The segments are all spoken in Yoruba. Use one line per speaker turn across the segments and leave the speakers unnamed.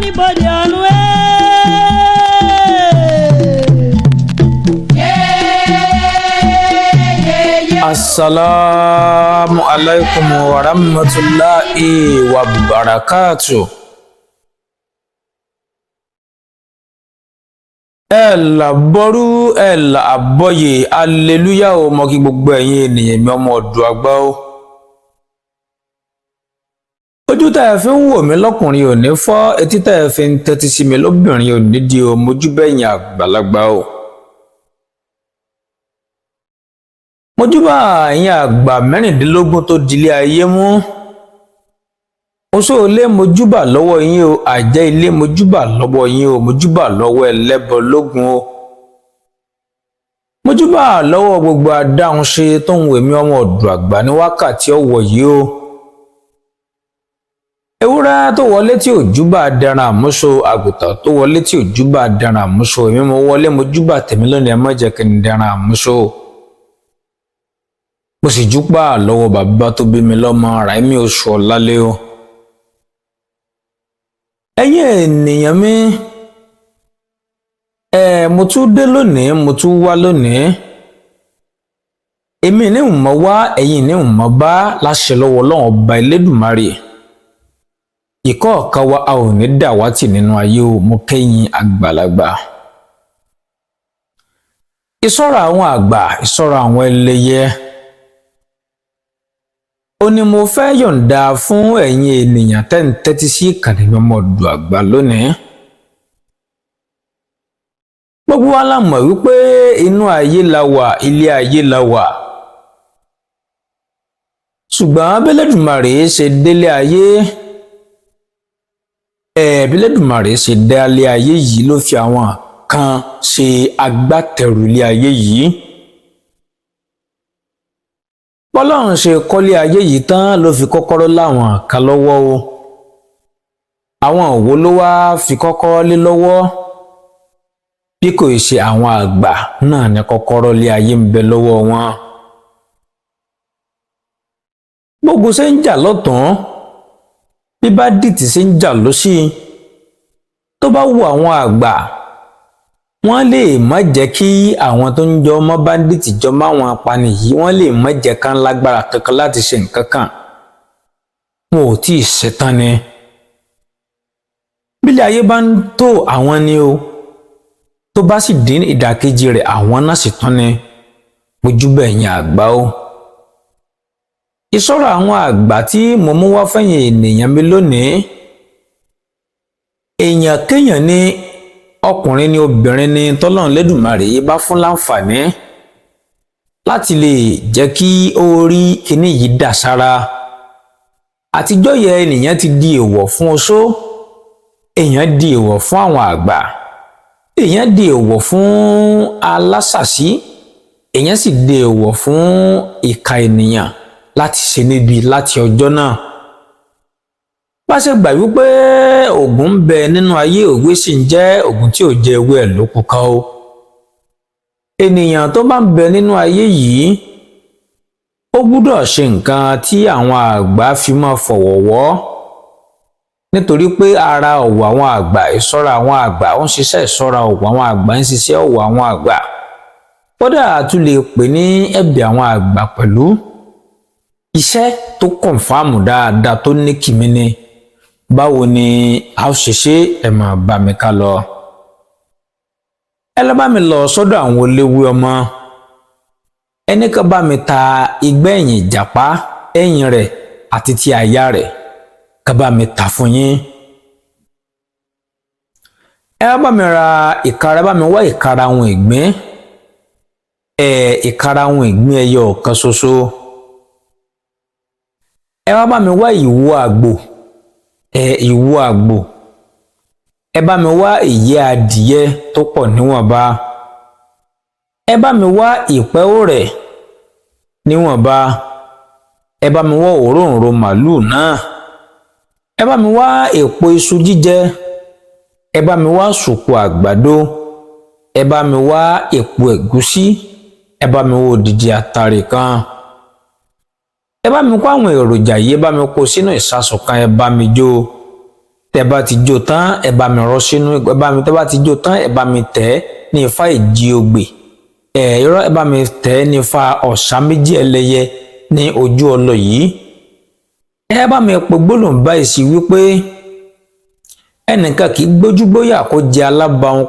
everybody on way. Assalamu alaikum wa rahmatullahi wa barakatuh. Ẹ̀là bọ́rú ẹ̀là àbọ̀yè aleluya o mọ́ kí gbogbo ẹ̀yin ènìyàn mi ọmọ ọ̀dọ̀ àgbà o. Ojú tá ẹ fi ń wò mí lọ́kùnrin ò ní fọ́, etí tá ẹ fi ń tẹ́tí sí mi lóbìnrin ò ní di o, mojú bẹ́yìn àgbàlagbà o. Mojúbà ẹ̀yin àgbà mẹ́rìndínlógún tó dilé ayé mú. Oṣó ilé mojúbà lọ́wọ́ yín o, àjẹ́ ilé mojúbà lọ́wọ́ yín o, mojúbà lọ́wọ́ ẹlẹ́bọ lógun o. Mojúbà lọ́wọ́ gbogbo adáhunṣe tó ń wèmí ọmọ ọ̀dọ̀ àgbà ní wákàtí ọ̀wọ̀ yìí o. Ewúrẹ́ tó wọlé tí òjúbà dẹran àmúso, àgùntàn tó wọlé tí òjúbà dẹran àmúso, èmi mo wọlé mojúbà tèmi lónìí, ẹ má jẹ́ kí n dẹran àmúso. Mo sì júpà lọ́wọ́ bàbá tó bí mi lọ́mọ Ráímì oṣù Ọ̀lálé o. Ẹ̀yin ènìyàn mi, mo tún dé lónìí, mo tún wá lónìí. Èmi ní ń mọ̀ wá, ẹ̀yin ní ń mọ̀ bá láṣẹ lọ́wọ́ Ọlọ́run ọba Elédùmarè. Ìkọ̀ọ̀kan wa a ò ní dàwátì nínú ayé o, mo kẹ́yìn àgbàlagbà. Ìṣọ́ra àwọn àgbà, ìṣọ́ra àwọn ẹlẹ́yẹ. Ó ní mo fẹ́ yọ̀ǹda fún ẹ̀yin ènìyàn tẹ́ ń tẹ́tí sí ìkànnì ọmọ ọ̀dọ̀ àgbà lónìí. Gbogbo wa la mọ̀ wípé inú ayé la wà, ilé ayé la wà. Ṣùgbọ́n b'Ẹlẹ́dùmarè ṣe délé ayé, b'Ẹlẹ́dùmarè ṣe dálé ayé yìí ló fi àwọn kan ṣe agbátẹrù ilé ayé yìí. Bọ́lọ́run ṣe kọ́lé ayé yìí tán ló fi kọ́kọ́rọ́ láwọn kan lọ́wọ́ o. Àwọn òwò ló wá fi kọ́kọ́rọ́ lé lọ́wọ́. Bí kò ṣe àwọn àgbà náà ni kọ́kọ́rọ́ lé ayé ń bẹ lọ́wọ́ wọn. Gbogbo ṣe ń jà lọ́tùn, bí bá dìtì ṣe ń jà lósì. Tó bá wù àwọn àgbà, wọ́n lè má jẹ́ kí àwọn tó ń jọ mọ́ báńdíìtì jọ máwọn apani yìí, wọ́n lè má jẹ́ kán lágbára kankan láti ṣe nǹkan kan. Wọn ò tí ì ṣetán ni. Bílẹ̀ ayé bá ń tó àwọn ni o. Tó bá sì dín ìdàkejì rẹ̀, àwọn náà sì tán ni. Mojúbà ẹ̀yin àgbà o. Ìṣọ́ra àwọn àgbà tí mo mú wá fẹ́yìn ènìyàn mi lónìí. Èèyàn kéèyàn ni, ọkùnrin ni obìnrin ni tọ́lọ́run Lédùmarè yìí bá fún láǹfààní láti lè jẹ́ kí ó rí kinní yìí dà sára. Àtijọ́ yẹ ènìyàn ti di èèwọ̀ fún oṣó, èèyàn di èèwọ̀ fún àwọn àgbà, èèyàn di èèwọ̀ fún alásàsí, èèyàn sì di èèwọ̀ fún ìka ènìyàn láti ṣe níbi láti ọjọ́ náà. Bá ṣe gbà wípé Ògún ń bẹ nínú ayé, òwe sì ń jẹ́ Ògún tí ò jẹ ewé ẹ̀ ló kú ká o. Ènìyàn tó bá ń bẹ nínú ayé yìí, ó gbúdọ̀ ṣe nǹkan tí àwọn àgbà fi máa fọ̀wọ̀ wọ́. Nítorí pé ara ọ̀wọ̀ àwọn àgbà, ìṣọ́ra àwọn àgbà, ó ń ṣiṣẹ́ ìṣọ́ra ọ̀wọ̀ àwọn àgbà, ń ṣiṣẹ́ ọ̀wọ̀ àwọn àgbà. Kódà a tún lè pè ní ẹ̀bẹ̀ àwọn àgbà pẹ̀lú. Iṣẹ́ tó kọ̀ǹfàmù dáadáa tó ní kìmí ni. Báwo ni a ó ṣe ṣe, ẹ máa bá mi ká lọ. Ẹ lọ bá mi lọ sọ́dọ̀ àwọn oléwé ọmọ. Ẹni kan bá mi ta igbá ẹ̀yìn ìjàpá, ẹ̀yìn rẹ̀ àti ti àyà rẹ̀, ká bá mi tà fún yín. Ẹ bá mi ra ìkara, bá mi wá ìkara àwọn ìgbín. Ìkara àwọn ìgbín ẹyọ kan ṣoṣo. Ẹ bá mi wá ìwo àgbò. Ìwo àgbò. Ẹ bá mi wá ìyẹ́ adìyẹ tó pọ̀ níwọ̀nba. Ẹ bá mi wá ìpẹ́ òrẹ̀ níwọ̀nba. Ẹ bá mi wá òróǹro màlúù náà. Ẹ bá mi wá èpo iṣu jíjẹ. Ẹ bá mi wá ṣùkú àgbàdo. Ẹ bá mi wá èpo ẹ̀gúsí. Ẹ bá mi wá odidi àtàrí kan. Ẹ bá mi kó àwọn èròjà yìí, ẹ bá mi kó sínú ìsasùn kan, ẹ bá mi jó. tẹ́ bá ti jó tán ẹ bá mi rọ sínú ìgò, tẹ́ bá ti jó tán ẹ bá mi tẹ̀ ní Ifá Ìjì Ogbè, irọ́ ẹ bá mi tẹ̀ ní Ifá Ọ̀sà Méjì Ẹlẹ́yẹ ní ojú ọlọ yìí. Ẹ bá mi pe gbólóhùn báyìí sí wípé ẹnìkan kì í gbójú gbóyà kó jẹ alábàáhùn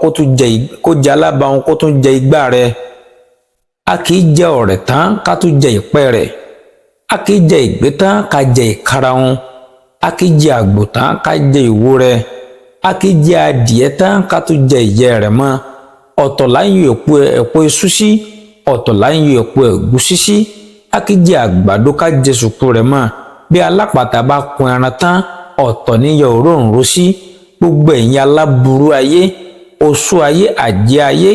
kó tún jẹ igbá rẹ̀. A kì í jẹ ọ̀rẹ̀ tán ká tún jẹ ìpẹ́ rẹ̀. A kì í jẹ ìgbé tán ká jẹ ìkarahun. A kì í jẹ àgbò tán ká jẹ ìwo rẹ̀. A kì í jẹ adìẹ tán ká tún jẹ ìyẹ́ rẹ̀ mọ́. Ọ̀tọ̀ là ń yọ ẹ̀pọ̀ iṣu sí, ọ̀tọ̀ là ń yọ ẹ̀pọ̀ ẹ̀gúsí sí. A kì í jẹ àgbàdo ká jẹ sùkú rẹ̀ mọ́. Bí alápàtà bá kun ẹran tán, ọ̀tọ̀ ní yọ òróǹro sí. Gbogbo ẹ̀yin aláburú ayé, oṣó ayé, àjẹ́ ayé,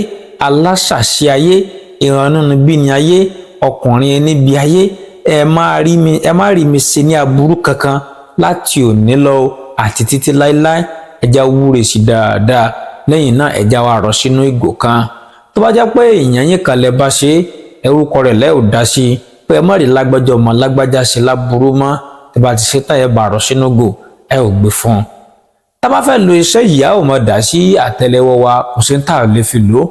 aláṣàṣì ayé, ìrànnúnibí ni ayé, ọkùnrin ẹníbi ayé, ẹ má rí mi ṣe ní aburú kankan láti òní lọ àti títí láéláé. Ẹja wúre sí dáadáa, lẹ́yìn náà ẹja wa rọ sínú ìgò kan. Tó bá jẹ́ pé èèyàn yín kan lẹ bá ṣe, orúkọ rẹ̀ lẹ́ ò dá sí, pé ẹ má rí lágbájá ọmọ lágbájá ṣe láburú mọ́. Tẹ́ bá ti ṣe tán ẹ bá rọ sínú ìgò, ẹ ò gbé fún un. Tá bá fẹ́ lo iṣẹ́ yìí, a ò mọ̀ dá sí àtẹ́lẹwọ́ wa, kò sí tá a lè fi lò.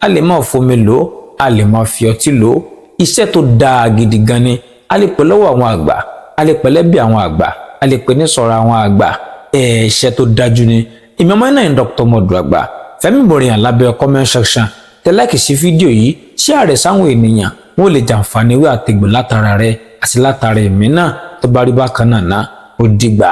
A lè máa fomi lò, a lè máa fi ọtí lò. Iṣẹ́ tó dáa gidi gan ni. A lè pè lọ́wọ́ àwọn àgbà, a lè pè lẹ́bí àwọn àgbà, a lè pè ní sọ̀rọ̀ àwọn àgbà. Iṣẹ́ tó dájú ni. Èmi ọmọ náà ni Dr. Modu Agba. Fẹ́mi Moriyan lábẹ́ comment section. Tẹ like sí fídíò yìí, share rẹ̀ sáwọn ènìyàn, wọ́n lè jàǹfààní ìwé àtẹ̀gbò látara rẹ̀ àti látara èmi náà. Tó bá rí bákan náà, ó dìgbà.